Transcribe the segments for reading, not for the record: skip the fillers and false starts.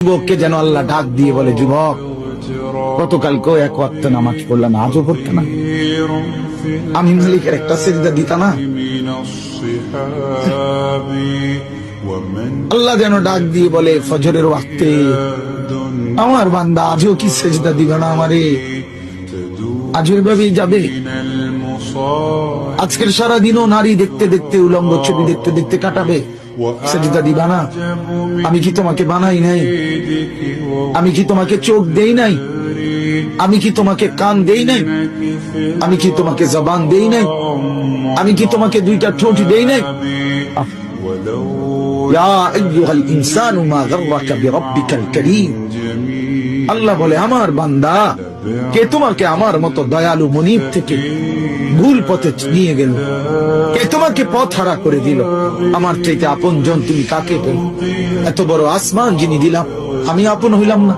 যুবককে যেন আল্লাহ ডাক দিয়ে বলে, যুবক গতকালকেও এক ওয়াক্ত নামাজ পড়লাম, আজও পড়তে না, আমি মালিকের একটা সেজদা দিতা না? আল্লাহ যেন ডাক দিয়ে বলে ফজরের ওয়াক্তে, আমার বান্দা আজও কি সেজদা দিবে না আমারে? আজও এভাবেই যাবে? আজকের সারাদিনও নারী দেখতে দেখতে, উলঙ্গ ছবি দেখতে দেখতে কাটাবে, সেজদা দিবা না? আমি কি তোমাকে বানাই নাই? আমি কি তোমাকে চোখ দেই নাই? আমি কি তোমাকে কান দেই নাই? আমি কি তোমাকে জবান দেই নাই? আমি কি তোমাকে দুইটা ঠোঁট দেই নাই? ইয়া আইয়ুহাল ইনসানু মা গাররাকা বিরাব্বিকাল কারীম। আল্লাহ বলে, আমার বান্দা, কে তোমাকে আমার মতো দয়ালু মনিব থেকে ভুল পথে নিয়ে গেল? কে তোমাকে পথ হারা করে দিল? আমার চাইতে আপন জন তুমি কাকে পেল? এত বড় আসমান যিনি দিলাম, আমি আপন হইলাম না?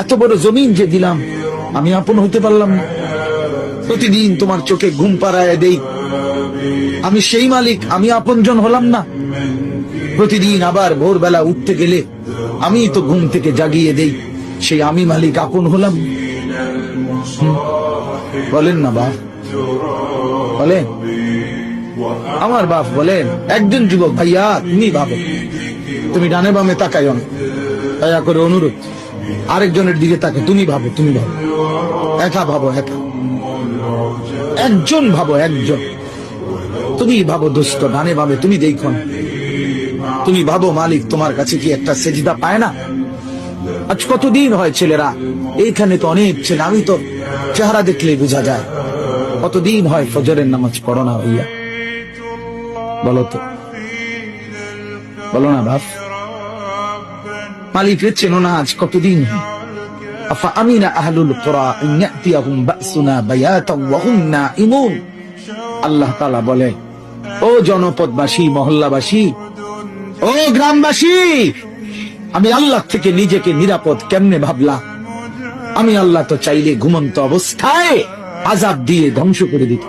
এত বড় জমিন যে দিলাম, আমি আপন হইতে পারলাম না? প্রতিদিন তোমার চোখে ঘুম পাড়ায় দেই, আমি সেই মালিক, আমি আপন জন হলাম না? প্রতিদিন আবার ভোরবেলা উঠতে গেলে আমি তো ঘুম থেকে জাগিয়ে দেই, সেই আমি মালিক আপন হলাম? বলেন না বাপ, বলেন। আমার বাপ বলেন, একজন যুবক, ভাইয়া তুমি ভাবো, তুমি ডানে বামে তাকাইও না, দয়া করে অনুরোধ, আরেকজনের দিকে তাকে, তুমি ভাবো, তুমি ভাবো, একা ভাবো, একা, একজন ভাবো, একজন। তুমি ভাবো দোস্ত, ডানে বামে তুমি দেখো না। তুমি ভাবো মালিক তোমার কাছে কি একটা সেজদা পায় না? আজ কতদিন হয় ছেলেরা, এইখানে তো অনেক ছেলে, আমি তো চেহারা দেখলেই বোঝা যায়, কতদিন হয় ফজরের নামাজ পড়ো না হইয়া? বলো তো, বলো না বাপ। মালিকের চেনো না আজ কতদিন? আফা আমিনা আহলুল কুরা আন ইয়াতিয়াহুম বাসুনা বায়াতাও ওয়া হুম নাঈমুন। আল্লাহ তাআলা বলে, ও জনপদবাসী, মহল্লাবাসী, ও গ্রামবাসী, আমি আল্লাহ থেকে নিজেকে নিরাপদ কেমনে ভাবলাম? আমি আল্লাহ তো চাইলে ঘুমন্ত অবস্থায় আযাব দিয়ে ধ্বংস করে দিত।